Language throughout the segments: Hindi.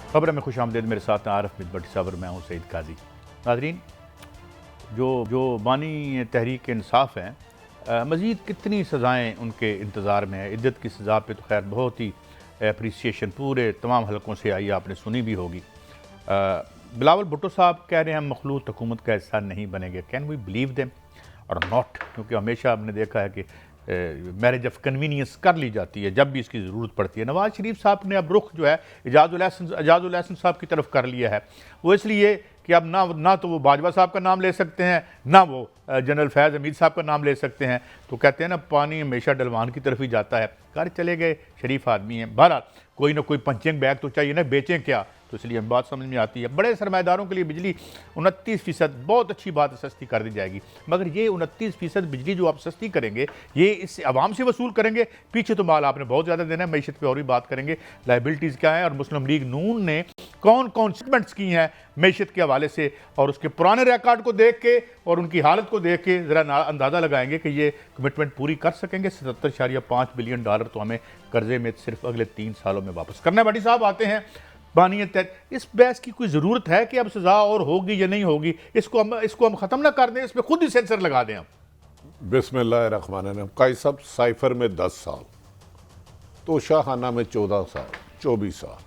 खबर में खुश आमदेद। मेरे साथ आरफ मिदबटी साहब और मैं हूँ सईद काजी। नाज़रीन, जो बानी तहरीक इंसाफ हैं, मज़ीद कितनी सज़ाएँ उनके इंतज़ार में है। इद्दत की सज़ा पे तो खैर बहुत ही अप्रीसिएशन पूरे तमाम हलकों से आई, आपने सुनी भी होगी। बिलावल भुट्टो साहब कह रहे हैं हम मखलूत हुकूमत का हिस्सा नहीं बनेंगे। कैन वी बिलीव देम और नॉट? क्योंकि हमेशा हमने देखा है कि मैरिज ऑफ कन्वीनियंस कर ली जाती है जब भी इसकी ज़रूरत पड़ती है। नवाज़ शरीफ साहब ने अब रुख जो है एजाजुल एहसन साहब की तरफ कर लिया है। वो इसलिए कि अब ना तो वो बाजवा साहब का नाम ले सकते हैं, ना वो जनरल फैज़ हमीद साहब का नाम ले सकते हैं। तो कहते हैं ना, पानी हमेशा डलवान की तरफ ही जाता है। घर चले गए, शरीफ आदमी हैं। बहरहाल कोई ना कोई पंचिंग बैग तो चाहिए ना, बेचें क्या? तो इसलिए हम बात समझ में आती है। बड़े सरमाएदारों के लिए बिजली 29% बहुत अच्छी बात है, सस्ती कर दी जाएगी। मगर ये 29% बिजली जो आप सस्ती करेंगे, ये इससे आवाम से वसूल करेंगे। पीछे तो माल आपने बहुत ज़्यादा देना है। मैशत पे और भी बात करेंगे, लाइबिलिटीज़ क्या है और मुस्लिम लीग नून ने कौन कौन सेगमेंट्स की हैं मैशत के हवाले से, और उसके पुराने रिकॉर्ड को देख के और उनकी हालत को देख के ज़रा अंदाज़ा लगाएंगे कि ये कमिटमेंट पूरी कर सकेंगे। 77.5 बिलियन डॉलर तो हमें कर्जे में सिर्फ अगले 3 सालों में वापस करना है। भट्टी साहब आते हैं बानियत है। इस बहस की कोई ज़रूरत है कि अब सज़ा और होगी या नहीं होगी? इसको हम ख़त्म ना कर दें, इस पर खुद ही सेंसर लगा दें हम। बिस्मिल्लाहिर्रहमानिर्रहीम। काई साहब, साइफर में 10 साल, तो शाहखाना में 14 साल, 24 साल।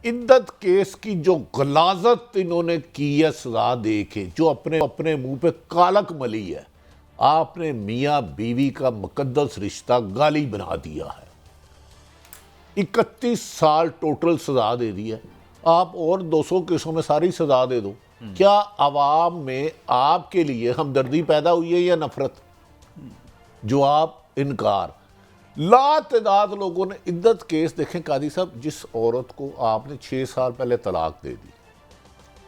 इद्दत केस की जो गलाजत इन्होंने की है सजा दे के, जो अपने मुंह पे कालक मली है, आपने मियाँ बीवी का मुकद्दस रिश्ता गाली बना दिया है। 31 साल टोटल सजा दे दी है। आप और 200 केसों में सारी सजा दे दो। क्या आवाम में आपके लिए हमदर्दी पैदा हुई है या नफरत? जवाब इनकार। लातदाद लोगों ने इद्दत केस देखें। कादी साहब, जिस औरत को आपने 6 साल पहले तलाक दे दी,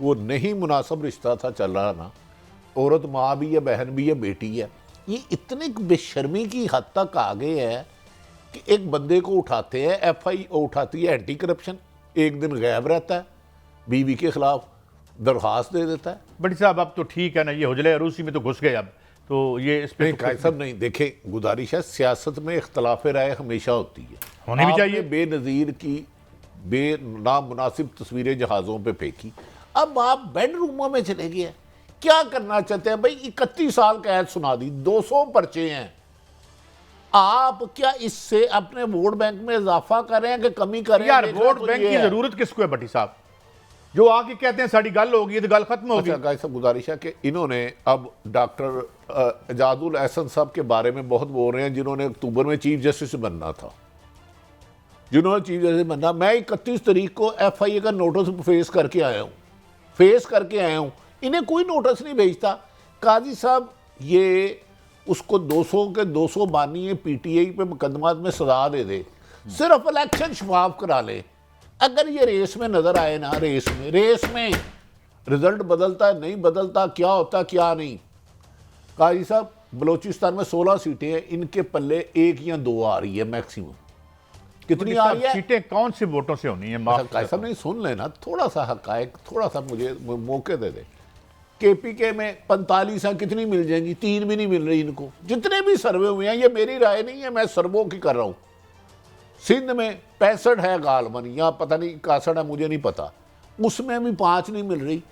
वो नहीं मुनासिब रिश्ता था चल रहा ना, औरत माँ भी है, बहन भी है, बेटी है। ये इतनी बेशर्मी की हद तक आ गए हैं कि एक बंदे को उठाते हैं, FIO उठाती है एंटी करप्शन, एक दिन गायब रहता है, बीवी के खिलाफ दरख्वास्त दे देता है। बड़ी साहब अब तो ठीक है ना, ये हुजले अरूसी में तो घुस गए अब तो ये इस पे तो सब नहीं। देखें, गुजारिश है, सियासत में इख्तलाफ राय हमेशा होती है, होनी भी चाहिए। बेनज़ीर की नामुनासिब तस्वीरें जहाज़ों पे फेंकी, अब आप बेडरूमों में चले गए। क्या करना चाहते हैं भाई? 31 साल कैद सुना दी, 200 पर्चे हैं। आप क्या इससे अपने वोट बैंक में इजाफा कर रहे हैं कि कमी कर रहे हैं? यार वोट बैंक की जरूरत किसको है भट्टी साहब? जो आके कहते हैं साड़ी गल होगी तो गल खत्म होगी। अच्छा गाइस, गुजारिश है कि इन्होंने अब डॉक्टर एजाजुल एहसन साहब के बारे में बहुत बोल रहे हैं, जिन्होंने अक्टूबर में चीफ जस्टिस बनना था, जिन्होंने चीफ जस्टिस बनना। मैं 31 तारीख को FIA का नोटिस फेस करके आया हूं। इन्हें कोई नोटिस नहीं भेजता। काजी साहब, ये उसको 200 के 200 बानी PTI पे मुकदमात में सजा दे दे, सिर्फ इलेक्शन शफाफ करा ले। अगर ये रेस में नजर आए ना, रेस में रिजल्ट बदलता है नहीं बदलता, क्या होता क्या नहीं। काजी साहब, बलोचिस्तान में 16 सीटें हैं, इनके पल्ले 1 या 2 आ रही है मैक्सिमम। कितनी आ रही है? सीटें कौन से वोटों से होनी है? काजी साहब नहीं सुन लेना, थोड़ा सा हकायक, थोड़ा सा मुझे मौके दे दे। KPK में 45 हैं, कितनी मिल जाएंगी? 3 भी नहीं मिल रही इनको। जितने भी सर्वे हुए हैं, ये मेरी राय नहीं है, मैं सर्वों की कर रहा हूं। सिंध में 65 है गालमन, या पता नहीं 61 है, मुझे नहीं पता, उसमें भी 5 नहीं मिल रही।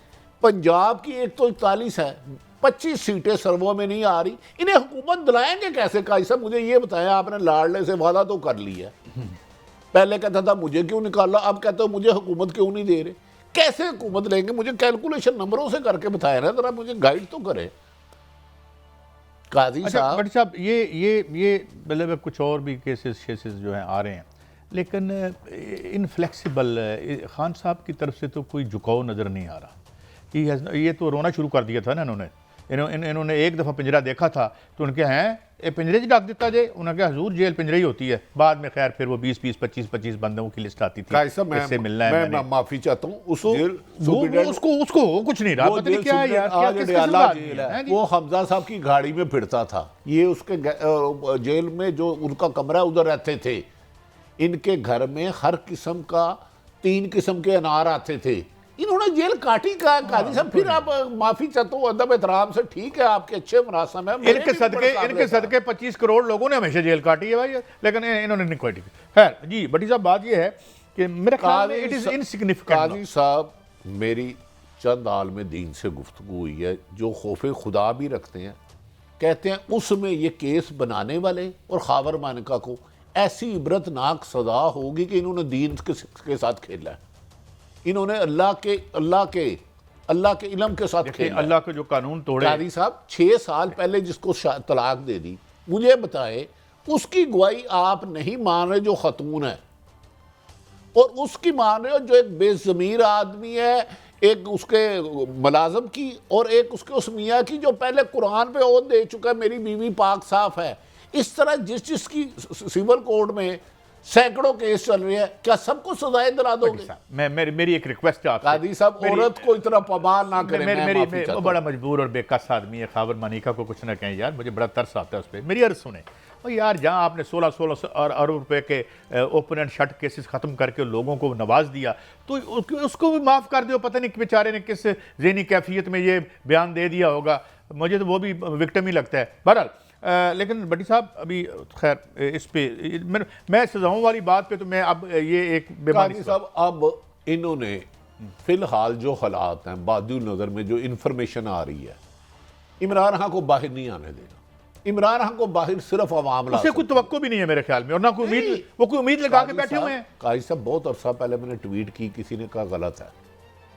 पंजाब की एक तो 41 है, 25 सीटें सर्वों में नहीं आ रही। इन्हें हुकूमत दिलाएंगे कैसे? काजी साहब मुझे ये बताया, आपने लाडले से वादा तो कर लिया, पहले कहता था मुझे क्यों निकाला, अब कहते हो मुझे हुकूमत क्यों नहीं दे रहे। कैसे हुकूमत लेंगे? मुझे कैलकुलेशन नंबरों से करके बताया ना, जरा मुझे गाइड तो करे काजी साहब। भट्टी साहब, ये मतलब कुछ और भी केसेस जो हैं आ रहे हैं, लेकिन इनफ्लेक्सिबल खान साहब की तरफ से तो कोई झुकाव नज़र नहीं आ रहा। ये तो रोना शुरू कर दिया था ना इन्होंने एक दफ़ा पिंजरा देखा था तो उनके हैं ये पिंजरे से डाक देता जाए, उन्होंने कहा हजूर जेल पिंजरे ही होती है। बाद में खैर फिर वो 20-20, 25-25 बंदों की लिस्ट आती थी, इससे मिलना है। मैं माफी चाहता हूँ, उसको कुछ नहीं रहा, पता नहीं क्या है यार। वो हमजा साहब की गाड़ी में फिरता था, ये उसके जेल में जो उनका कमरा उधर रहते थे, इनके घर में हर किस्म का 3 किस्म के अनार आते थे। इन्होंने जेल काटी का। काजी साहब, फिर आप माफी चाहता हूँ अदब एहतराम से, ठीक है, आपके अच्छे मुनासब है। इनके सदके 25 करोड़ लोगों ने हमेशा जेल काटी है भाई, लेकिन इन्होंने नहीं काटी। खैर जी, भट्टी साहब, बात ये है कि मेरे ख्याल में इट इज़ इनसिग्निफिकेंट। काजी साहब, मेरी चंद आलम दीन से गुफ्तगू हुई है जो खौफ खुदा भी रखते हैं, कहते हैं उसमें ये केस बनाने वाले और खावर मानका को ऐसी इबरतनाक सज़ा होगी कि इन्होंने दीन के साथ खेला है, इन्होंने अल्लाह के इल्म के साथ खेला। अल्लाह के जो कानून तोड़े। काजी साहब 6 साल पहले जिसको तलाक दे दी, मुझे बताए उसकी गवाही आप नहीं मान रहे जो खतून है, और उसकी मान रहे हो जो एक बेज़मीर आदमी है, एक उसके मुलाजम की और एक उसके उस मियाँ की जो पहले कुरान पे ओथ दे चुका है मेरी बीवी पाक साफ है। इस तरह जिसकी सिविल कोर्ट में सैकड़ों केस चल रहे हैं, क्या सबको सजाएं दिला दोगे? मेरी एक रिक्वेस्ट है आपसे, कादी साहब, औरत को इतना पमाल ना करें। मेरी वो बड़ा मजबूर और बेकस आदमी है, खावर मानिका को कुछ ना कहें यार, मुझे बड़ा तरस आता है उस पर। मेरी अर्ज सुने और यार, जहाँ आपने 16 अरब रुपए के ओपन एंड शट केसेस ख़त्म करके लोगों को नवाज दिया, तो उसको भी माफ़ कर दो। पता नहीं कि बेचारे ने किस ज़हनी कैफियत में ये बयान दे दिया होगा, मुझे तो वो भी विक्टिम ही लगता है। बहरहाल, लेकिन भट्टी साहब, अभी खैर इस पे मैं सजाओं वाली बात पे तो मैं अब ये एक बेमानी साहब, अब इन्होंने फ़िलहाल जो हालात हैं बादुल नज़र में, जो इन्फॉर्मेशन आ रही है, इमरान खान को बाहर नहीं आने देना। इमरान खान को बाहर सिर्फ अवाम ला, उसे कोई तवक्को भी नहीं है मेरे ख्याल में, और ना कोई उम्मीद, वो कोई उम्मीद लगा के बैठे हुए हैं। काजी साहब, बहुत अरसा पहले मैंने ट्वीट की, किसी ने कहा गलत है,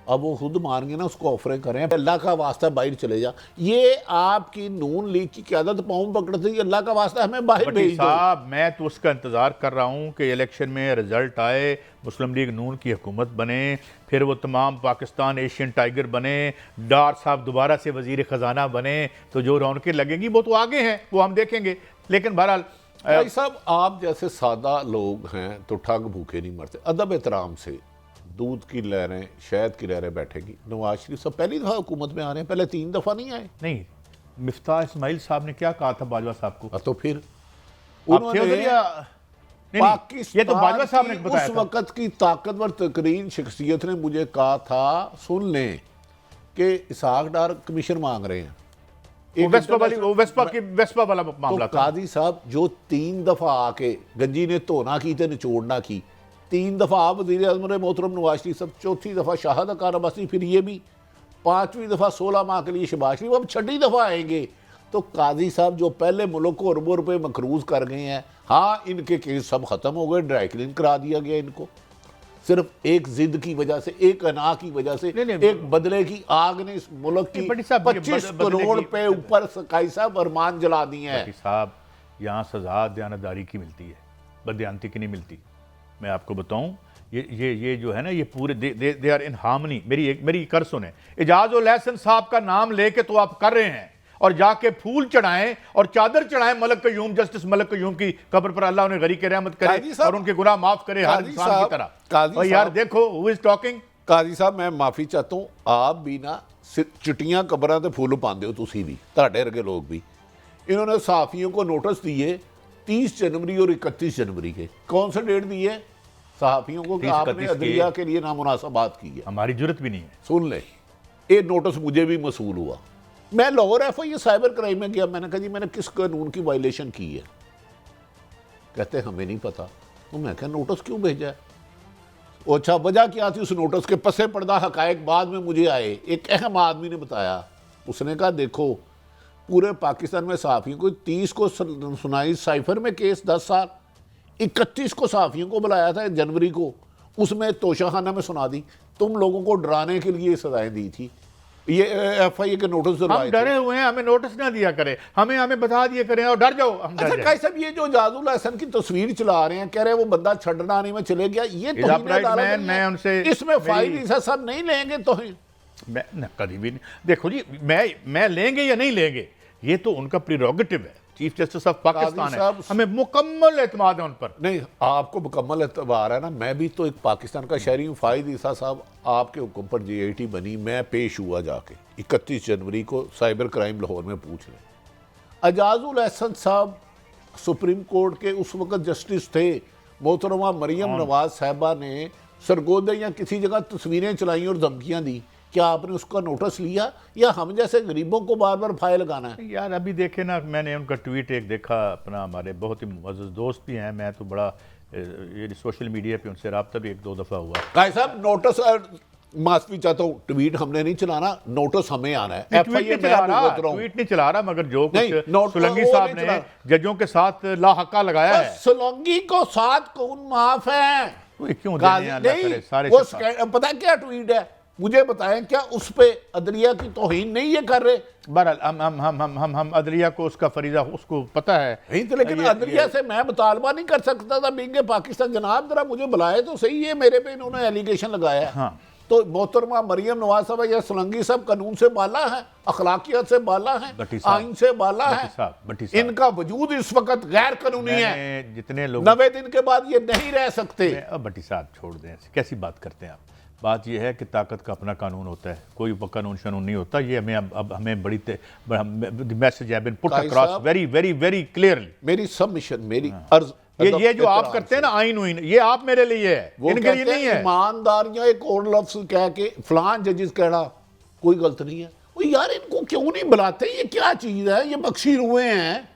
अब वो खुद मारेंगे ना, उसको ऑफरें करें, अल्लाह का वास्ता बाहर चले जा। ये आपकी नून लीग की क़यादत पाँव पकड़ती है, अल्लाह का वास्ता हमें बाहर भेज दो। साहब, मैं तो उसका इंतज़ार कर रहा हूँ कि इलेक्शन में रिजल्ट आए, मुस्लिम लीग नून की हुकूमत बने, फिर वो तमाम पाकिस्तान एशियन टाइगर बने, डार साहब दोबारा से वज़ीर ख़जाना बने, तो जो रौनकें लगेंगी वो तो आगे हैं, वो हम देखेंगे। लेकिन बहरहाल भाई साहब, आप जैसे सादा लोग हैं तो ठग भूखे नहीं मरते। अदब एहतराम से दूध की लहरें, शहद की लहरें बैठेगी। नवाज शरीफ साहब पहली दफ़ा हुकूमत में आ रहे हैं, पहले 3 दफ़ा नहीं आए। नहीं, मिफ्ताह इस्माइल साहब ने क्या कहा था बाजवा साहब को? तो फिर ये तो बाजवा साहब ने बताया उस वक़्त की ताकतवर तकरीन शख्सियत ने मुझे कहा था, सुन लें कि इसहाक डार कमीशन मांग रहे हैं, वेस्पा वाला मामला। तो कादी साहब जो 3 दफ़ा आके गंजी ने धोना की तो निचोड़ना की, 3 दफ़ा आप वज़ीर आज़म मोहतरम नवाज शरीफ साहब, 4थी दफ़ा शाहद अकार अब्बासी, फिर ये भी 5वीं दफ़ा 16 माह के लिए शहबाज शरीफ, अब 6ठी दफ़ा आएंगे। तो काजी साहब जो पहले मुल्क को अरबों रुपये मकरूज कर गए हैं, हाँ इनके केस सब ख़त्म हो गए, ड्राई क्लीन करा दिया गया इनको, सिर्फ एक जिद की वजह से, एक अना की वजह से, एक बदले की आग ने इस मुल्क की 25 करोड़ पे ऊपर काजी साहब अरमान जला दिए हैं। साहब, यहाँ सजा दयानतदारी की मिलती है, बदयांती की नहीं मिलती। मैं आपको बताऊं, ये जो है ना, ये पूरे दे आर इन हार्मनी। मेरी कर सुने, एजाज उल एहसन साहब का नाम लेके तो आप कर रहे हैं, और जाके फूल चढ़ाएं और चादर चढ़ाएं मलक कयूम, जस्टिस मलक कयूम की कब्र पर, अल्लाह उन्हें गरीब के रहमत करे और उनके गुनाह माफ करे हर इंसान की तरह। और यार देखो, हु इज टॉकिंग। काजी साहब, मैं माफ़ी चाहता हूँ, आप भी ना चिट्टियाँ कब्रां ते फुल पाते हो, तुसी भी, तुहाडे वर्गे लोग भी। इन्होंने सहाफ़ियों को नोटिस दिए 30 जनवरी और 31 जनवरी के। कौन सा डेट दी है सहाफ़ियों को कि आपने अदलिया के लिए नामुनासिब बात की है? हमारी जरूरत भी नहीं है। सुन ले, ये नोटिस मुझे भी मसूल हुआ। मैं लाहौर FI साइबर क्राइम में गया, मैंने कहा जी मैंने किस कानून की वायलेशन की है? कहते हमें नहीं पता। तो मैं क्या नोटिस क्यों भेजा है? अच्छा, वजह क्या थी उस नोटिस के? पसे पर्दा हकायक बाद में मुझे आए, एक अहम आदमी ने बताया। उसने कहा देखो, पूरे पाकिस्तान में सहाफ़ियों को 30 को सुनाई साइफर में केस 10 साल, 31 को सहाफ़ियों को बुलाया था जनवरी को, उसमें तोशाखाना में सुना दी। तुम लोगों को डराने के लिए सजाएं दी थी। ये FI के नोटिस हम डरे हुए हैं, हमें नोटिस ना दिया करें, हमें बता दिया करें और डर जाओ। अच्छा काजी साहब, ये जो एजाजुल एहसन की तस्वीर चला रहे हैं, कह रहे हैं वो बंदा छड़ना नहीं में चले गया, ये मैं उनसे इसमें फाइल सब नहीं लेंगे तो मैं कभी भी नहीं। देखो जी, मैं लेंगे या नहीं लेंगे, ये तो उनका प्रीरोगेटिव है। चीफ जस्टिस ऑफ पाकिस्तान है, हमें मुकम्मल एतमाद है उन पर। नहीं, आपको मुकम्मल एतबार है ना, मैं भी तो एक पाकिस्तान का शहरी हूँ। फ़ाइद ईसा साहब आपके हुक्म पर JIT बनी, मैं पेश हुआ जाके 31 जनवरी को साइबर क्राइम लाहौर में पूछ लें। एजाजुल एहसन साहब सुप्रीम कोर्ट के उस वक़्त जस्टिस थे। मोहतरमा मरियम नवाज साहबा ने सरगोदे या किसी जगह तस्वीरें चलाई और धमकियाँ दी, क्या आपने उसका नोटिस लिया या हम जैसे गरीबों को बार बार फाइल लगाना है? यार अभी देखे ना, मैंने उनका ट्वीट एक देखा, अपना हमारे बहुत ही मुअज़्ज़ज़ दोस्त भी हैं, मैं तो बड़ा ये सोशल मीडिया पे उनसे रब्ता भी 1-2 दफ़ा हुआ। भाई साहब नोटिस माफी चाहता हूँ, ट्वीट हमने नहीं चलाना, नोटिस हमें आना है। ट्वीट नहीं चला रहा, मगर जो कुछ सोलंकी साहब ने जजों के साथ लाहका लगाया है, सोलंकी को साथ कौन माफ है? क्यों सारे वो पता क्या ट्वीट है, मुझे बताएं, क्या उस पे अदलिया की तौहीन नहीं ये कर रहे? बहरहाल हम अदलिया को उसका फरीजा उसको पता है नहीं तो, लेकिन अदलिया से मैं मुतालबा नहीं कर सकता था बिंगे पाकिस्तान, जनाब जरा मुझे बुलाए तो सही है, मेरे पे इन्होंने एलिगेशन लगाया। हाँ, तो मोहतरमा मरियम नवाज साहब या सोलंकी साहब कानून से बाला है, अखलाकियत से बाला है, आइन से बाला है, इनका वजूद इस वक्त गैर कानूनी है। जितने लोग 90 दिन के बाद ये नहीं रह सकते। अब भट्टी साहब छोड़ दें, कैसी बात करते हैं आप। बात यह है कि ताकत का अपना कानून होता है, कोई कानून शानून नहीं होता। ये हमें अब हमें बड़ी message have been put across very very very clearly. मेरी सबमिशन, मेरी अर्ज, ये जो आप करते हैं ना आइन उइन, ये आप मेरे लिए है, इनके लिए नहीं है। ईमानदारियां एक और लफ्ज कह के फलान जजेस कहना कोई गलत नहीं है। वो यार इनको क्यों नहीं बुलाते? ये क्या चीज है? ये बख्शी रुए हैं,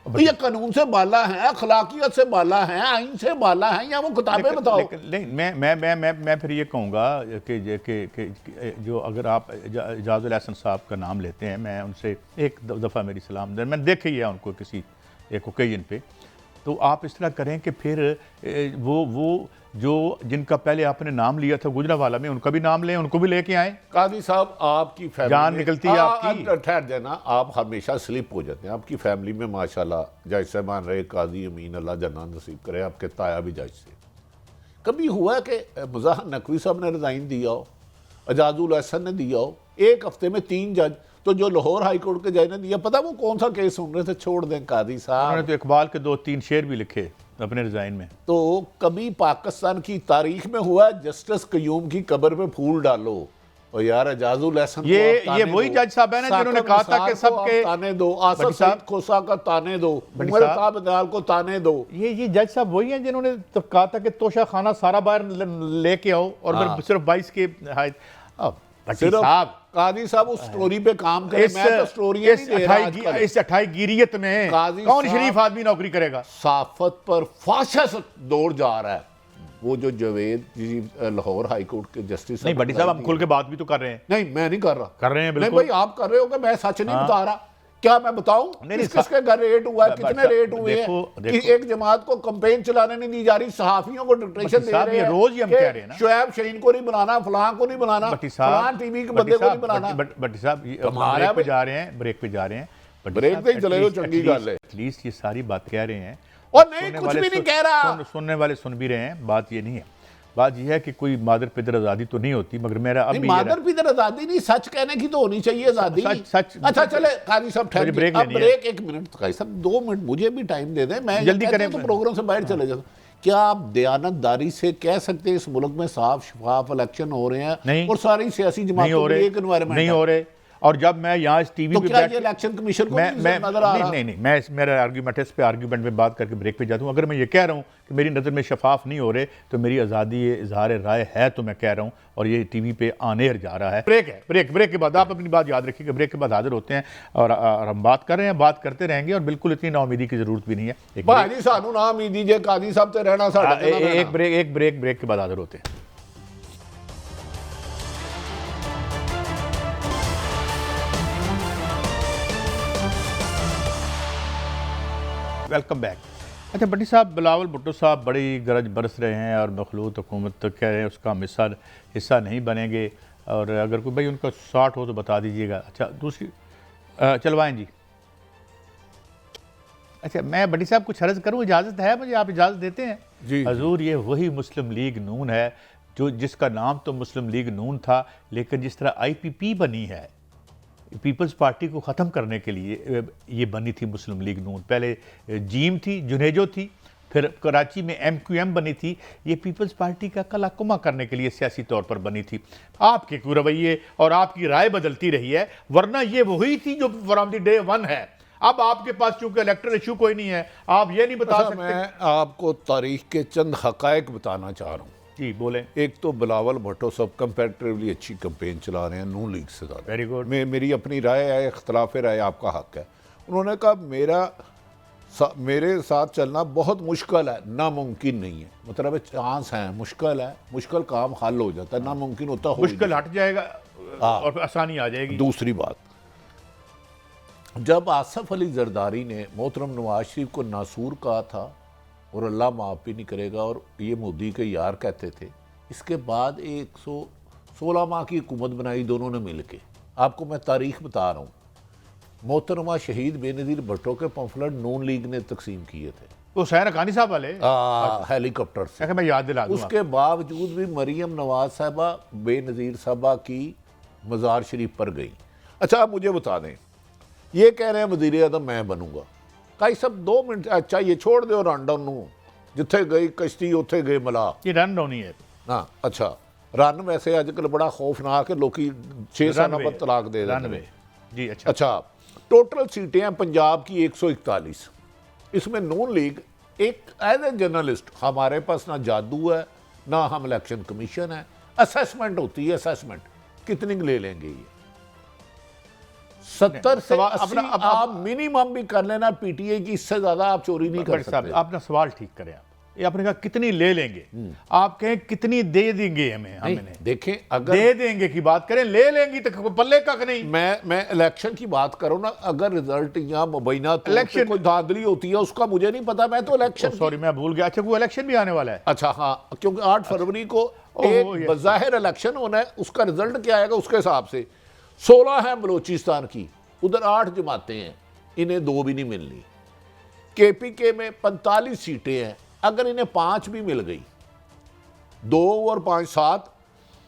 ये कानून से बाला है, अखलाकियत से बाला है, आइन से बाला है, या वो किताबें बताओ। लेकिन मैं फिर ये कहूँगा कि जो अगर आप एजाजुल एहसन साहब का नाम लेते हैं, मैं उनसे एक दफ़ा मेरी सलाम मैंने देखी है उनको किसी एक ओकेजन पे, तो आप इस तरह करें कि फिर वो जो जिनका पहले आपने नाम लिया था गुजरावाला में, उनका भी नाम लें, उनको भी लेके आए। काजी साहब आपकी फैमिली जान निकलती है आपकी, ठहर जाना, आप हमेशा स्लिप हो जाते हैं। आपकी फैमिली में माशाल्लाह जज साहबान रहे, काजी अमीन, अल्लाह जन्नत नसीब करे, आपके ताया भी जज से। कभी हुआ कि मुज़ाहर नकवी साहब ने रिज़ाइन दिया हो, एजाजुल एहसन ने दिया हो, एक हफ्ते में 3 जज, तो जो लाहौर हाई कोर्ट के जज ने दिया, पता वो कौन सा केस सुन रहे थे? छोड़ दें कादी साहब, उन्होंने तो इकबाल के 2-3 शेर भी लिखे अपने रिजाइन में। तो कभी पाकिस्तान की तारीख में हुआ जस्टिस कयूम की कब्र पे फूल डालो? और यार एजाजुल एहसन ये वही जज साहब है ना जिन्होंने कहा था कि सबके ताने दो, आसफ सईद खोसा का ताने दो, उमर साहब अदनाल को ताने दो। ये जज साहब वही हैं जिन्होंने तो कहा था कि तोशा खाना सारा बाहर लेके आओ और फिर सिर्फ 22 के साहब काजी साहब उस स्टोरी पे काम करें। मैं तो स्टोरी नहीं दे रहा। इस 28 गिरियत में कौन शरीफ आदमी नौकरी करेगा? साफत पर फाशस दौड़ जा रहा है। वो जो जवेद जी लाहौर हाई कोर्ट के जस्टिस, नहीं भट्टी साहब हम खुल के बात भी तो कर रहे हैं। नहीं मैं नहीं कर रहा। कर रहे हैं बिल्कुल। नहीं भाई आप कर रहे हो कि मैं सच नहीं बता रहा। क्या मैं बताऊं किसके घर रेट हुआ है, कितने रेट हुए हैं? कि एक जमात को कैंपेन चलाने नहीं दी जा रही, सहाफियों को डिक्टेशन दे रहे हैं। रोज ही हम कह रहे हैं ना, शुएब शहीन को नहीं बनाना, फलां को नहीं बनाना, फलां टीवी के बंदे को नहीं बनाना। भट्टी साहब ब्रेक पे जा रहे हैं, ब्रेक पे जा रहे हैं, ब्रेक पे चले हो, चंगी गल है। एटलीस्ट ये सारी बात कह रहे हैं और नहीं कुछ भी नहीं कह रहा, सुनने वाले सुन भी रहे हैं। बात ये नहीं है, बात यह है कि कोई मादर पिदर आज़ादी तो नहीं होती, मगर मेरा अब मादर पिदर आज़ादी नहीं, सच कहने की तो होनी चाहिए आज़ादी। सच। अच्छा चले काजी साहब ठहर, ब्रेक 1 मिनट काजी साहब 2 मिनट मुझे भी टाइम दे दें, मैं जल्दी करें तो प्रोग्राम से बाहर चले जाता। क्या आप दयानतदारी से कह सकते हैं इस मुल्क में साफ शफाफ इलेक्शन हो रहे हैं और सारी सियासी जमातों में एक एनवायरनमेंट नहीं हो रहे? और जब मैं यहाँ इस टीवी पे बैठ इलेक्शन कमीशन को नजर आ रहा? नहीं मैं मेरा आर्गूमेंट इस पे आर्गूमेंट में बात करके ब्रेक पे जाता हूँ। अगर मैं ये कह रहा हूँ कि मेरी नज़र में शफाफ नहीं हो रहे तो मेरी आज़ादी इजहार राय है, तो मैं कह रहा हूँ, और ये टीवी पे आनेर जा रहा है। ब्रेक है, ब्रेक के बाद आप अपनी बात याद रखिए कि ब्रेक के बाद हाजिर होते हैं और हम बात कर रहे हैं, बात करते रहेंगे और बिल्कुल इतनी नाउमीदी की जरूरत भी नहीं है। भाई सानू नाउमीदी जे काजी साहब ते रहना साडे एक ब्रेक के बाद हाजिर होते हैं। Welcome back. अच्छा भट्टी साहब, बिलावल भुट्टो साहब बड़ी गरज बरस रहे हैं और मखलूत हुकूमत तो कह रहे हैं उसका हम हिस्सा नहीं बनेंगे, और अगर कोई भाई उनका शॉर्ट हो तो बता दीजिएगा। अच्छा दूसरी चलवाएं जी। अच्छा मैं भट्टी साहब कुछ अर्ज़ करूँ, इजाज़त है मुझे? आप इजाज़त देते हैं? जी हजूर, ये वही मुस्लिम लीग नून है जो जिसका नाम तो मुस्लिम लीग नून था, लेकिन जिस तरह IPP बनी है, पीपल्स पार्टी को ख़त्म करने के लिए ये बनी थी मुस्लिम लीग नून। पहले जीम थी, जुनेजो थी, फिर कराची में MQM बनी थी। ये पीपल्स पार्टी का कलाकुमा करने के लिए सियासी तौर पर बनी थी। आपके रवैये और आपकी राय बदलती रही है, वरना ये वही थी जो फ्रॉम द डे 1 है। अब आपके पास चूंकि इलेक्टोरल इशू कोई नहीं है, आप ये नहीं बता सकते। मैं आपको तारीख के चंद हकायक बताना चाह रहा हूँ। जी बोलें। एक तो बिलावल भुट्टो सब कंपैरेटिवली अच्छी कैंपेन चला रहे हैं नून लीग से ज़्यादा। Very good. मेरी अपनी राय है, इख्तलाफ राय आपका हक है। उन्होंने कहा मेरा मेरे साथ चलना बहुत मुश्किल है, नामुमकिन नहीं है। मतलब चांस है, मुश्किल है, मुश्किल काम हल हो जाता है, नामुमकिन होता हो मुश्किल हट जाएगा और आसानी आ जाएगी। दूसरी बात, जब आसफ अली जरदारी ने मोहतरम नवाज शरीफ को नासूर कहा था और अल्लाह माफ़ भी नहीं करेगा और ये मोदी के यार कहते थे, इसके बाद 116 माह की हुकूमत बनाई दोनों ने मिल के। आपको मैं तारीख बता रहा हूँ, मोहतरमा शहीद बेनज़ीर भुट्टो के पंफलेट नून लीग ने तकसीम किए थे, वो हुसैन हक़ानी साहब वाले हेलीकॉप्टर से। मैं याद दिला दूं उसके बावजूद भी मरीम नवाज साहबा बेनज़ीर साहबा की मज़ार शरीफ पर गई। अच्छा, आप मुझे बता दें, ये कह रहे हैं वज़ीर आज़म मैं बनूंगा, कई सब 2 मिनट अच्छा ये छोड़ दो रन डाउन नूं, जिथे गई कश्ती उत्थे गए मला, ये रन डाउन ही है हाँ। अच्छा, रन वैसे अजकल बड़ा खौफनाक है, लोग 6 साल बाद तलाक दे रनवे जी। अच्छा, टोटल सीटें हैं पंजाब की 141, इसमें नून लीग एक एज ए जर्नलिस्ट, हमारे पास ना जादू है ना हम इलेक्शन कमीशन है, असेसमेंट होती है, असेसमेंट कितनी ले लेंगे ये 70 से 80 आप मिनिमम भी कर लेना पीटीए की, इससे ज्यादा आप चोरी नहीं कर सकते। आपने सवाल ठीक करे, आप ये आपने कहा कितनी ले लेंगे, आप कहें कितनी दे देंगे हमें देखें, अगर दे देंगे की बात करें, ले लेंगी तो पल्ले का नहीं। मैं इलेक्शन की बात करूं ना, अगर रिजल्ट या मुबैना इलेक्शन कोई धांधली होती है उसका मुझे नहीं पता, मैं तो इलेक्शन सॉरी मैं भूल गया। अच्छा, वो इलेक्शन भी आने वाला है। अच्छा हाँ, क्योंकि 8 फरवरी को एक बज़ाहिर इलेक्शन होना है, उसका रिजल्ट क्या आएगा उसके हिसाब से 16 है बलोचिस्तान की, उधर 8 जमातें हैं, इन्हें 2 भी नहीं मिलनी। केपीके में 45 सीटें हैं, अगर इन्हें 5 भी मिल गई, 2 और 5 7,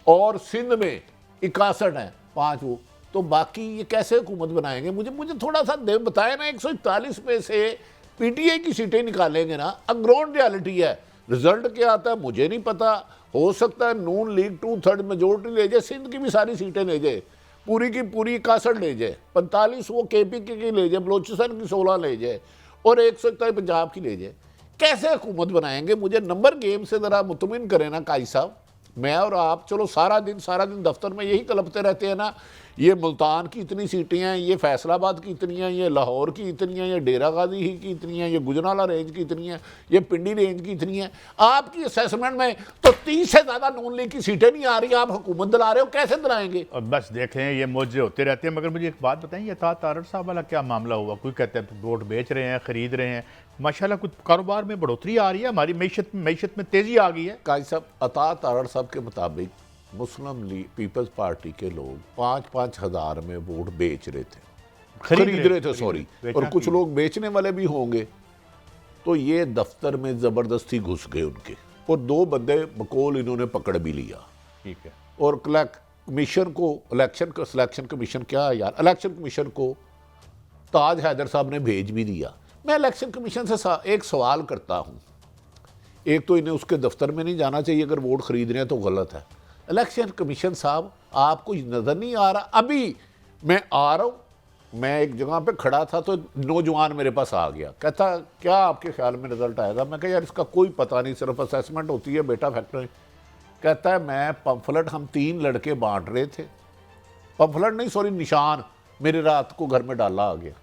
और सिंध में 61 है 5 वो, तो बाकी ये कैसे हुकूमत बनाएंगे? मुझे थोड़ा सा बताए ना, 141 में से पीटीए की सीटें निकालेंगे ना, ग्राउंड रियलिटी है। रिजल्ट क्या आता है मुझे नहीं पता, हो सकता है नून लीग 2/3 मेजोरिटी ले जाए, सिंध की भी सारी सीटें ले जाए, पूरी की पूरी 61 ले जाए, 45 वो केपीके की ले जाए, बलोचिस्तान की 16 ले जाए और 141 पंजाब की ले जाए। कैसे हुकूमत बनाएंगे? मुझे नंबर गेम से ज़रा मुतमिन करें ना काई साहब। मैं और आप चलो सारा दिन दफ्तर में यही कलपते रहते हैं ना, ये मुल्तान की इतनी सीटें हैं, ये फैसलाबाद की इतनी हैं, ये लाहौर की इतनी हैं, ये डेरा गाजी ही की इतनी हैं, ये गुजराला रेंज की इतनी हैं, ये पिंडी रेंज की इतनी हैं। आपकी असेसमेंट में तो 30 से ज़्यादा नून लीग की सीटें नहीं आ रही, आप हुकूमत दिला रहे हो, कैसे दिलाएंगे? और बस देख रहे हैं ये मौजे होते रहते हैं। मगर मुझे एक बात बताएं, ये तारड़ साहब वाला क्या मामला हुआ? कोई कहते हैं वोट बेच रहे हैं, खरीद रहे हैं, माशाल्लाह कुछ कारोबार में बढ़ोतरी आ रही है, हमारी मैशत में तेजी आ गई है। काजी साहब, अता तारड़ साहब के मुताबिक मुस्लिम लीग पीपल्स पार्टी के लोग 5-5 हज़ार में वोट बेच रहे थे, खरीद रहे थे सॉरी, और कुछ लोग बेचने वाले भी होंगे। तो ये दफ्तर में ज़बरदस्ती घुस गए उनके, और 2 बंदे बकौल इन्होंने पकड़ भी लिया। ठीक है। और कमीशन को, सिलेक्शन कमीशन क्या यार, इलेक्शन कमीशन को ताज हैदर साहब ने भेज भी दिया। मैं इलेक्शन कमीशन से एक सवाल करता हूँ, एक तो इन्हें उसके दफ्तर में नहीं जाना चाहिए, अगर वोट खरीद रहे हैं तो गलत है। इलेक्शन कमीशन साहब, आपको नज़र नहीं आ रहा? अभी मैं आ रहा हूँ, मैं एक जगह पे खड़ा था तो नौजवान मेरे पास आ गया, कहता क्या आपके ख्याल में रिजल्ट आएगा? मैं कहा यार इसका कोई पता नहीं, सिर्फ असेसमेंट होती है बेटा, फैक्ट्री। कहता है मैं पंफलेट, हम 3 लड़के बांट रहे थे, पंफलेट नहीं सॉरी निशान, मेरे रात को घर में डाला आ गया।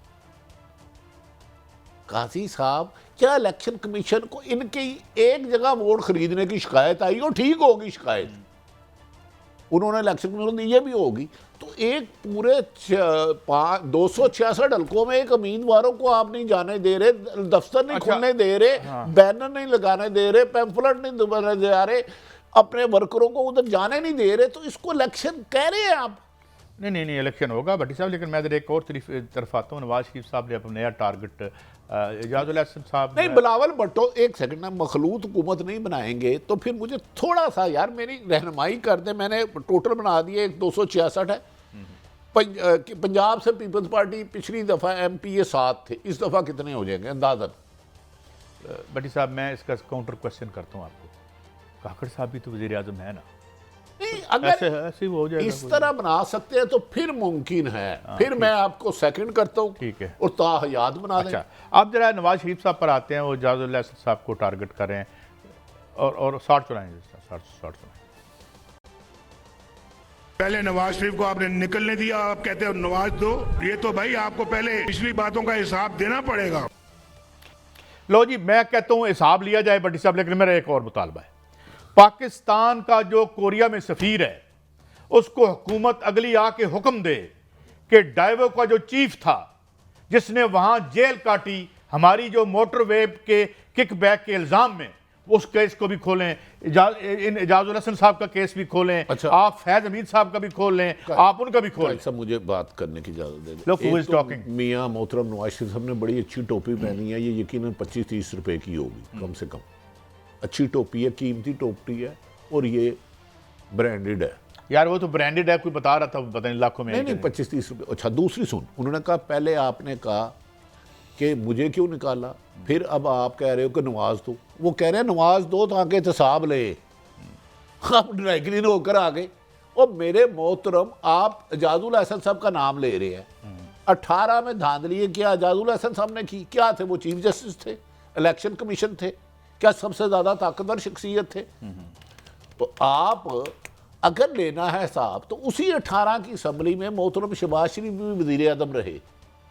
काजी साहब, क्या इलेक्शन कमीशन को इनकी एक जगह वोट खरीदने की शिकायत आई हो? ठीक होगी शिकायत, उन्होंने इलेक्शन कमीशन ये भी होगी, तो एक पूरे 266 हलकों में एक उम्मीदवारों को आप नहीं जाने दे रहे, दफ्तर नहीं खोलने दे रहे, बैनर नहीं लगाने दे रहे, पैम्फलेट नहीं दबाने दे रहे, अपने वर्करों को उधर जाने नहीं दे रहे, तो इसको इलेक्शन कह रहे हैं आप? नहीं इलेक्शन होगा भट्टी साहब, लेकिन मैं इधर एक और तरफ आता हूँ। नवाज शरीफ साहब ने अपना नया टारगेट एजाजुल एहसन साहब नहीं, बिलावल भुट्टो, एक सेकंड ना, मखलूत हुकूमत नहीं बनाएंगे तो फिर मुझे थोड़ा सा यार मेरी रहनुमाई कर दे। मैंने टोटल बना दिए 266 है। पंजाब से पीपल्स पार्टी पिछली दफ़ा MPA 7 थे, इस दफ़ा कितने हो जाएंगे अंदाज़न? भट्टी साहब मैं इसका काउंटर क्वेश्चन करता हूँ आपको, काकड़ साहब भी तो वज़ीर आज़म है ना, नहीं, अगर ऐसे हो जाएगा, इस तरह बना सकते हैं तो फिर मुमकिन है। फिर मैं आपको सेकंड करता हूँ, ठीक है, और ताहयात बना दें। अच्छा, आप जरा नवाज शरीफ साहब पर आते हैं, वो एजाजुल एहसन साहब को टारगेट कर रहे हैं और 60 चुनाएंगे, 60 पहले नवाज शरीफ को आपने निकलने दिया, आप कहते हो नवाज दो, ये तो भाई आपको पहले पिछली बातों का हिसाब देना पड़ेगा। लो जी, मैं कहता हूँ हिसाब लिया जाए भट्टी साहब, लेकिन मेरा एक और मुतालबा है। पाकिस्तान का जो कोरिया में सफीर है, उसको हुकूमत अगली आके हुक्म दे कि डाइवो का जो चीफ था, जिसने वहां जेल काटी हमारी जो मोटरवे के किकबैक के इल्जाम में, उस केस को भी खोलें। इजाजुल हसन साहब का केस भी खोलें। अच्छा। आप फैज हमीद साहब का भी खोल लें, आप उनका भी खोलें। सब मुझे बात करने की इजाजत दे Look who is talking. मियाँ मोहतरम नवाज शरीफ साहब ने बड़ी अच्छी टोपी पहनी है, ये यकीनन 25-30 रुपए की होगी कम से कम। अच्छी टोपी है, कीमती टोपी है, और ये ब्रांडेड है। यार वो तो ब्रांडेड है, कोई बता रहा था, पता नहीं लाखों में। नहीं 25-30 रुपए। अच्छा, दूसरी सुन, उन्होंने कहा पहले आपने कहा कि मुझे क्यों निकाला, फिर अब आप कह रहे हो कि नवाज दो। वो कह रहे हैं नवाज दो ताकि एहतसाब ले। आप ड्राई क्लीन होकर आ गए। और मेरे मोहतरम, आप एजाजुल हसन साहब का नाम ले रहे हैं। 18 में धांधली क्या एजाजुल हसन साहब ने की? क्या थे वो? चीफ जस्टिस थे, इलेक्शन कमीशन थे, क्या सबसे ज्यादा ताकतवर शख्सियत थे? तो आप अगर लेना है हिसाब, तो उसी 18 की असम्बली में मोहतरम शहबाज शरीफ भी वजीर आजम रहे,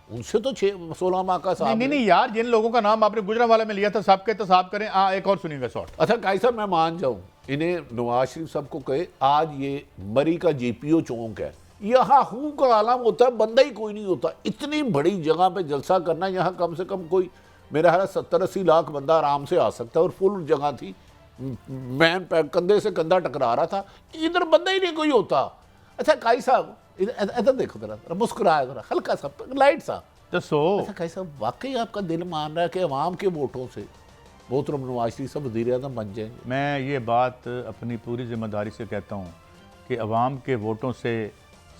उनसे तो 16 माह का साहब। नहीं यार, जिन लोगों का नाम आपने गुजरांवाला में लिया था, सबके एहतसाब करें। एक और सुनिएगा शॉर्ट। अच्छा काई साहब, मैं मान जाऊं, इन्हें नवाज शरीफ साहब को कहे आज ये मरी का जीपीओ चौक है, यहाँ हूं का आलम होता है, बंदा ही कोई नहीं होता। इतनी बड़ी जगह पे जलसा करना, यहाँ कम से कम कोई मेरा ख्याल 70-80 लाख बंदा आराम से आ सकता है, और फुल जगह थी, मैन कंधे से कंधा टकरा रहा था, इधर बंदा ही नहीं कोई होता। अच्छा काई साहब, इधर देखो जरा, मुस्कुराया जरा, हल्का सा लाइट सा। अच्छा काई साहब, वाकई आपका दिल मान रहा है कि अवाम के वोटों से मोहतरम नवाज शरीफ साहब वज़ीर आज़म बन जाएंगे? मैं ये बात अपनी पूरी जिम्मेदारी से कहता हूँ कि अवाम के वोटों से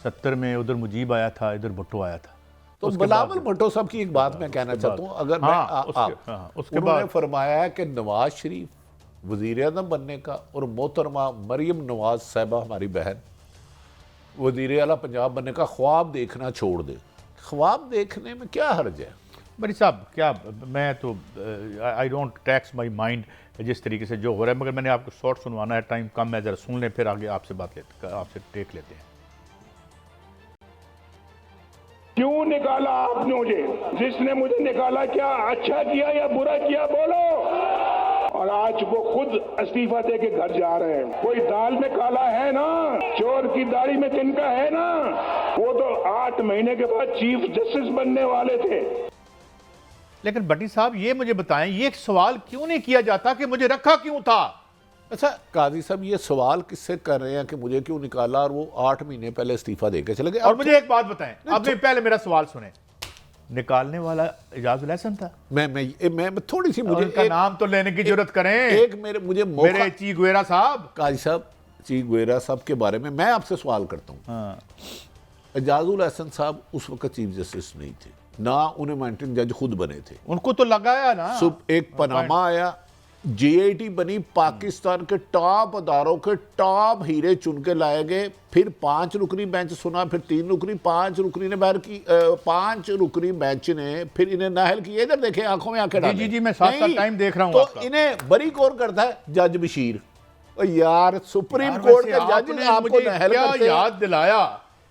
70 में उधर मुजीब आया था, इधर भुट्टो आया था। तो बिलावल भुट्टो साहब की एक बात मैं कहना चाहता हूँ, अगर उसके बाद फरमाया है कि नवाज शरीफ वज़ीर आज़म बनने का और मोहतरमा मरियम नवाज साहिबा हमारी बहन वज़ीर आला पंजाब बनने का ख्वाब देखना छोड़ दे। ख्वाब देखने में क्या हर्ज है? बड़ी साहब, क्या मैं तो I don't tax my mind जिस तरीके से जो हो रहा है, मगर मैंने आपको शॉर्ट सुनवाना है, टाइम कम है, ज़रा सुन लें, फिर आगे आपसे आपसे टेक लेते हैं। क्यों निकाला आपने मुझे? जिसने मुझे निकाला क्या अच्छा किया या बुरा किया, बोलो। और आज वो खुद इस्तीफा दे के घर जा रहे हैं। कोई दाल में काला है ना, चोर की दाढ़ी में तिनका है ना। वो तो 8 महीने के बाद चीफ जस्टिस बनने वाले थे। लेकिन भट्टी साहब, ये मुझे बताएं, ये सवाल क्यों नहीं किया जाता कि मुझे रखा क्यों था? अच्छा काजी साहब, ये सवाल किससे कर रहे हैं कि मुझे क्यों निकाला, और वो 8 महीने पहले इस्तीफा देके चले गए? और मुझे एक बात बताएं, आपने पहले मेरा सवाल सुने, निकालने वाला एजाजुल हसन था। मैं थोड़ी सी, मुझे उनका नाम तो लेने की जरूरत करें। एक मेरे ची गुएरा साहब, काजी साहब, ची गुएरा साहब के बारे में मैं आपसे सवाल करता हूँ। एजाजुल हसन साहब उस वक्त चीफ जस्टिस नहीं थे, ना उन्हें माउंटेन जज खुद बने थे। उनको तो लगाया ना, एक पनामा आया, जीएटी बनी, पाकिस्तान के टॉप अदारों के टॉप हीरे चुन के लाए गए, फिर 5 रुकनी बेंच सुना, फिर 3 रुकनी, 5 रुकनी ने बाहर की, 5 रुकनी बेंच ने फिर इन्हें नाहल की। इधर देखें, आंखों में आंखें डालें। जी, मैं साथ टाइम देख रहा हूं। तो आपका इन्हें बरी कौन करता है? जज बशीर। यार सुप्रीम कोर्ट के जज ने आपको नाहल करते याद दिलाया।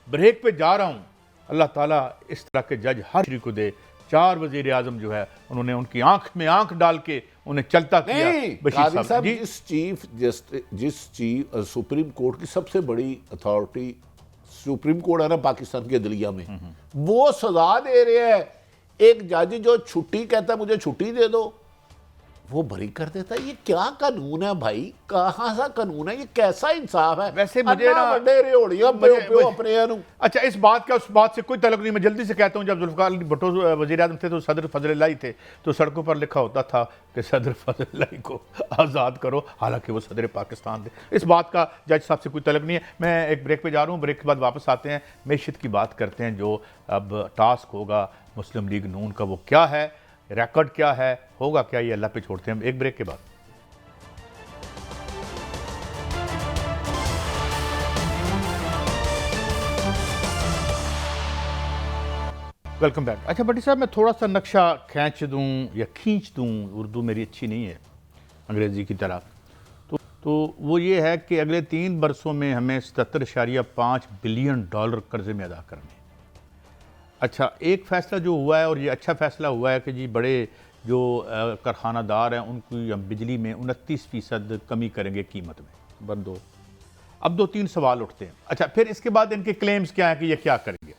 ब्रेक पे जा रहा हूं। अल्लाह ताला इस तरह के जज हर किसी को दे। 4 वजीर आजम जो है, उन्होंने उनकी आंख में आंख डाल के उन्हें चलता किया। काजी साहब, जिस चीफ सुप्रीम कोर्ट की सबसे बड़ी अथॉरिटी सुप्रीम कोर्ट है ना पाकिस्तान के अदलिया में, वो सजा दे रहे हैं। एक जज जो छुट्टी कहता है मुझे छुट्टी दे दो, वो बरी कर देता है। ये क्या कानून है भाई? कहां सा कानून है? ये कैसा इंसाफ है? वैसे मुझे ना अपने अच्छा, इस बात का उस बात से कोई तल्लुक नहीं। मैं जल्दी से कहता हूं, जब जुल्फ़िकार अली भुट्टो वज़ीर आज़म थे तो सदर फजल थे, तो सड़कों पर लिखा होता था कि सदर फजल को आज़ाद करो, हालांकि वो सदर पाकिस्तान थे। इस बात का जज साहब से कोई तल्लुक नहीं है। मैं एक ब्रेक पे जा रहा हूँ, ब्रेक के बाद वापस आते हैं, मैशियत की बात करते हैं। जो अब टास्क होगा मुस्लिम लीग नून का, वो क्या है, रिकॉर्ड क्या है, होगा क्या, ये अल्लाह पे छोड़ते हैं। एक ब्रेक के बाद वेलकम बैक। अच्छा भट्टी साहब, मैं थोड़ा सा नक्शा खींच दूं या खींच दूं, उर्दू मेरी अच्छी नहीं है अंग्रेज़ी की तरह, तो वो ये है कि अगले 3 बरसों में हमें 77.5 बिलियन डॉलर कर्जे में अदा करने। अच्छा, एक फ़ैसला जो हुआ है, और ये अच्छा फ़ैसला हुआ है कि जी बड़े जो कारखानादार हैं उनकी हम बिजली में 29% कमी करेंगे कीमत में। नंबर 2, अब 2-3 सवाल उठते हैं। अच्छा, फिर इसके बाद इनके क्लेम्स क्या हैं कि ये क्या करेंगे।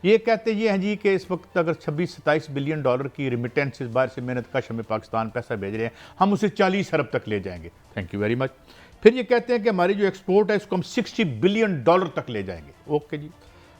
ये कहते ये हैं जी कि इस वक्त अगर 26-27 बिलियन डॉलर की रिमिटेंसेस बाहर से मेहनत कश हमें पाकिस्तान पैसा भेज रहे हैं, हम उसे 40 अरब तक ले जाएंगे। Thank you very much. फिर ये कहते हैं कि हमारी जो एक्सपोर्ट है इसको हम 60 बिलियन डॉलर तक ले जाएंगे। ओके जी।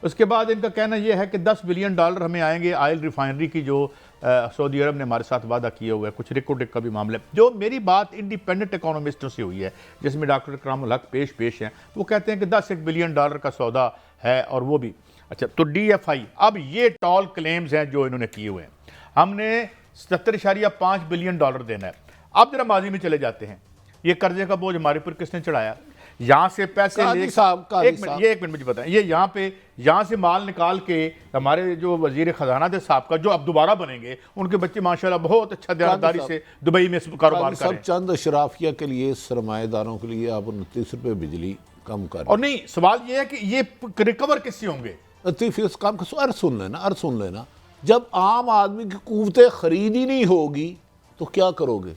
उसके बाद इनका कहना यह है कि 10 बिलियन डॉलर हमें आएंगे ऑयल रिफाइनरी की जो सऊदी अरब ने हमारे साथ वादा किया हुआ है, कुछ रिकॉर्ड का भी मामला है। जो मेरी बात इंडिपेंडेंट इकोनॉमिस्टों से हुई है जिसमें डॉक्टर इकरामुल हक पेश हैं, वो कहते हैं कि 10 बिलियन डॉलर का सौदा है और वो भी। अच्छा, तो DFI, अब ये टॉल क्लेम्स हैं जो इन्होंने किए हुए हैं, हमने 77.5 बिलियन डॉलर देना है। अब जरा माजी में चले जाते हैं, ये कर्जे का बोझ हमारे ऊपर किसने चढ़ाया? यहाँ से पैसे ले एक मिनट मुझे बताएं, ये यहाँ से माल निकाल के हमारे जो वजीर खजाना थे साहब का, जो अब दोबारा बनेंगे, उनके बच्चे माशाल्लाह बहुत अच्छा दयानदारी से दुबई में कारोबार कर रहे हैं। चंद अशराफिया के लिए, सरमाएदारों के लिए आप 29 रुपये बिजली कम कर, और नहीं, सवाल ये है कि ये रिकवर किससे होंगे? 29 कम। अर्ज सुन लेना, जब आम आदमी की कुव्वत खरीद ही नहीं होगी तो क्या करोगे?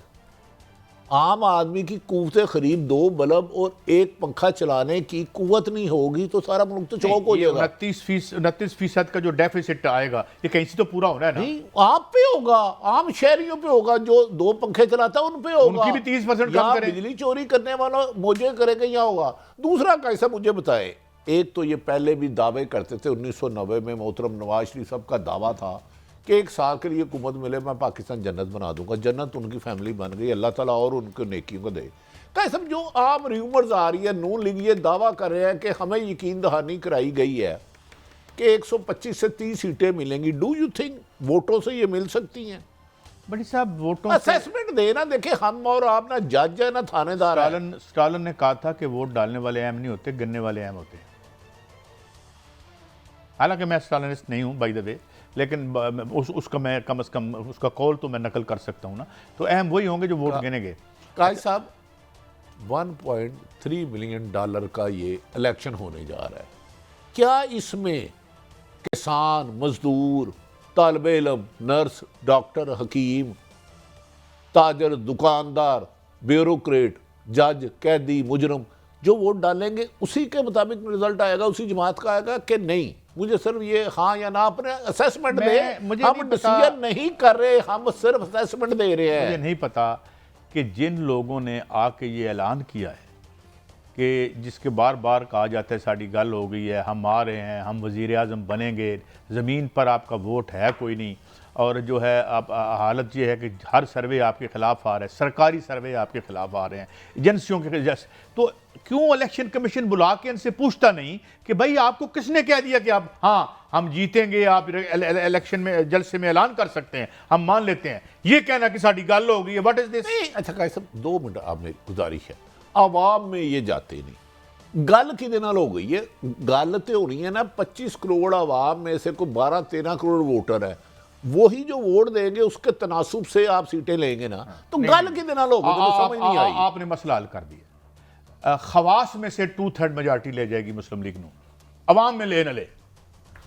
आम आदमी की कुव्वत खरीद 2 बल्ब और 1 पंखा चलाने की कुव्वत नहीं होगी तो सारा मुल्क तो चौक हो जाएगा। 29% का जो डेफिसिट आएगा ये कहीं से तो पूरा होना है ना? नहीं, आप पे होगा, आम शहरियों पे होगा, जो 2 पंखे चलाता है उन पे होगा। उनकी भी 30% कम करें। बिजली चोरी करने वाला मुझे करेगा या होगा। दूसरा कैसा मुझे बताए, एक तो ये पहले भी दावे करते थे, 1990 में मोहतरम नवाज शरीफ साहब का दावा था कि 1 साल के लिए हुकूमत मिले मैं पाकिस्तान जन्नत बना दूंगा। जन्नत उनकी फैमिली बन गई, अल्लाह ताला और उनको नेकियों को दे। कैसे जो आम र्यूमर्स आ रही है, नून लीग ये दावा कर रहे हैं कि हमें यकीन दहानी कराई गई है कि 125 से 30 सीटें मिलेंगी। डू यू थिंक वोटों से ये मिल सकती हैं? बड़ी साहब, वोटों असेसमेंट देना, देखे हम और आप ना जज है ना थानेदार है। स्टालिन ने कहा था कि वोट डालने वाले अहम नहीं होते, गिनने वाले अहम होते हैं। हालांकि मैं स्टालिनिस्ट नहीं हूं बाय द वे, लेकिन उसका मैं कम से कम उसका कॉल तो मैं नकल कर सकता हूं ना। तो अहम वही होंगे जो वोट गिनेंगे। काजी साहब, 1.3 बिलियन डॉलर का ये इलेक्शन होने जा रहा है, क्या इसमें किसान, मजदूर, तालिब इल्म, नर्स, डॉक्टर, हकीम, ताजर, दुकानदार, ब्यूरोक्रेट, जज, कैदी, मुजरम जो वोट डालेंगे उसी के मुताबिक रिजल्ट आएगा, उसी जमात का आएगा कि नहीं? मुझे सिर्फ ये हाँ या ना अपने असेसमेंट दे, हम डिसीजन नहीं कर रहे, हम सिर्फ असेसमेंट दे रहे हैं। मुझे नहीं पता कि जिन लोगों ने आके ये ऐलान किया है कि जिसके बार बार कहा जाता है साड़ी गल हो गई है, हम आ रहे हैं, हम वज़ीर आज़म बनेंगे, ज़मीन पर आपका वोट है कोई नहीं, और जो है आप हालत ये है कि हर सर्वे आपके ख़िलाफ़ आ रहा है, सरकारी सर्वे आपके ख़िलाफ़ आ रहे हैं, एजेंसियों के जैसे, तो क्यों इलेक्शन कमीशन बुला के इनसे पूछता नहीं कि भाई आपको किसने कह दिया कि आप हाँ हम जीतेंगे, आप इलेक्शन में जलसे में ऐलान कर सकते हैं, हम मान लेते हैं, ये कहना कि साड़ी गल हो गई है, व्हाट इज दिस? अच्छा काजी साहब, 2 मिनट आप मेरी गुजारिश है, आवाम में ये जाते नहीं, गल कि हो गई है, गल तो होनी है ना, 25 करोड़ आवाम में से कोई 12-13 करोड़ वोटर है, वही जो वोट देंगे उसके तनासुब से आप सीटें लेंगे ना, तो गल कि हो गई, तो समझ नहीं आई। आपने मसला हल कर दिया, खवास में से 2/3 मेजॉरिटी ले जाएगी मुस्लिम लीग, अवाम में ले न ले।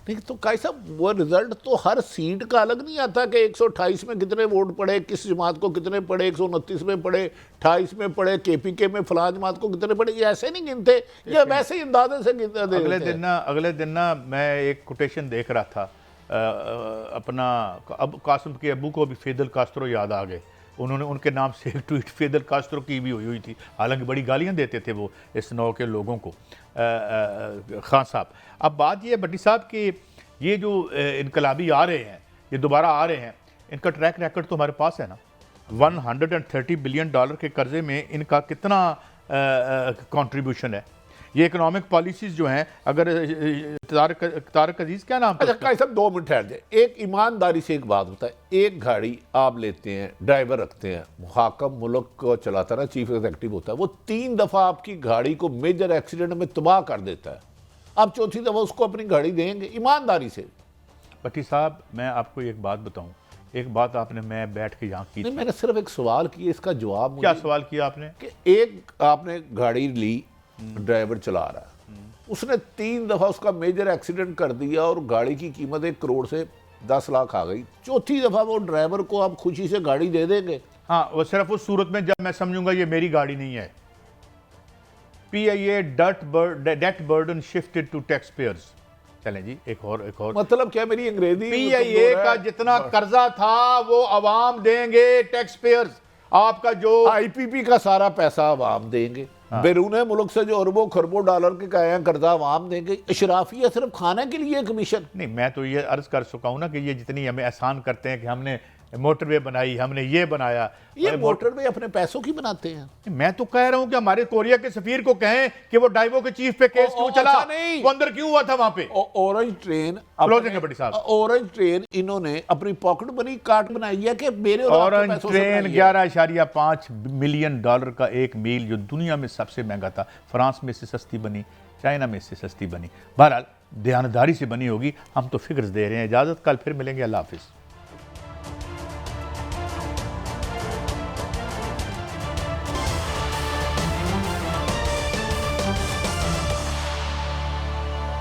नहीं तो कैसा वो रिजल्ट तो हर सीट का अलग नहीं आता कि 128 में कितने वोट पड़े, किस जमात को कितने पड़े, 129 में पड़े, 28 में पड़े, KPK में फलां जमात को कितने पड़े, ये ऐसे नहीं गिनते, या वैसे ही अंदाजे से गिनते। अगले दिन ना मैं एक कोटेशन देख रहा था, अपना अब कासिम के अबू को भी फेदल कास्त्रो याद आ गए, उन्होंने उनके नाम से एक ट्वीट फेदल कास्त्रो की भी हुई थी, हालांकि बड़ी गालियां देते थे वो इस नौ के लोगों को, खान साहब। अब बात ये है भट्टी साहब कि ये जो इनकलाबी आ रहे हैं, ये दोबारा आ रहे हैं, इनका ट्रैक रिकॉर्ड तो हमारे पास है ना। 130 बिलियन डॉलर के कर्जे में इनका कितना कंट्रीब्यूशन है? ये इकोनॉमिक पॉलिसीज जो हैं, अगर तारक अजीज क्या नाम? अच्छा काजी साहब 2 मिनट ठहर जाए, एक ईमानदारी से एक बात बताए, एक गाड़ी आप लेते हैं, ड्राइवर रखते हैं, मुहाकम मुल्क को चलाता है ना, चीफ एग्जीक्यूटिव होता है, वो 3 दफ़ा आपकी गाड़ी को मेजर एक्सीडेंट में तबाह कर देता है, आप 4थी दफ़ा उसको अपनी गाड़ी देंगे ईमानदारी से? भट्टी साहब मैं आपको एक बात बताऊं, एक बात आपने, मैं बैठ के यहाँ की, नहीं मैंने सिर्फ एक सवाल किया, इसका जवाब क्या सवाल किया आपने? कि एक आपने गाड़ी ली, ड्राइवर चला रहा है, उसने 3 दफ़ा उसका मेजर एक्सीडेंट कर दिया और गाड़ी की कीमत 1 करोड़ से 10 लाख आ गई, चौथी दफ़ा वो ड्राइवर को आप खुशी से गाड़ी दे देंगे। हाँ, वो सिर्फ उस सूरत में जब मैं समझूंगा ये मेरी गाड़ी नहीं है। PIA debt burden shifted to tax payers. चलें जी, एक और मतलब क्या, मेरी अंग्रेजी PIA का जितना कर्जा था वो अवाम देंगे, टैक्स पेयर्स। आपका जो IPP का सारा पैसा अवाम देंगे, बैरून मुल्क से जो अरबों खरबों डॉलर के काया कर्जा अवाम देंगे, इशराफिया सिर्फ खाने के लिए कमीशन। नहीं, मैं तो ये अर्ज कर चुका हूं ना कि ये जितनी हमें एहसान करते हैं कि हमने मोटरवे बनाई, हमने ये बनाया, ये मोटरवे अपने पैसों की बनाते हैं। मैं तो कह रहा हूं कि हमारे कोरिया के सफीर को कहें कि वो डाइवो के चीफ पे केस क्यों चला, नहीं, वो अंदर क्यों हुआ था वहां पे। ऑरेंज ट्रेन क्लोजिंग है बड़ी साहब। ऑरेंज ट्रेन इन्होंने अपनी पॉकेट मनी कार्ड बनाई है कि मेरे ऑरेंज ट्रेन $11.5 मिलियन का एक मील, जो दुनिया में सबसे महंगा था, फ्रांस में से सस्ती बनी, चाइना में से सस्ती बनी। बहरहाल दयानतदारी से बनी होगी। हम तो फिक्र दे रहे हैं। इजाजत, कल फिर मिलेंगे। अल्लाह हाफिज।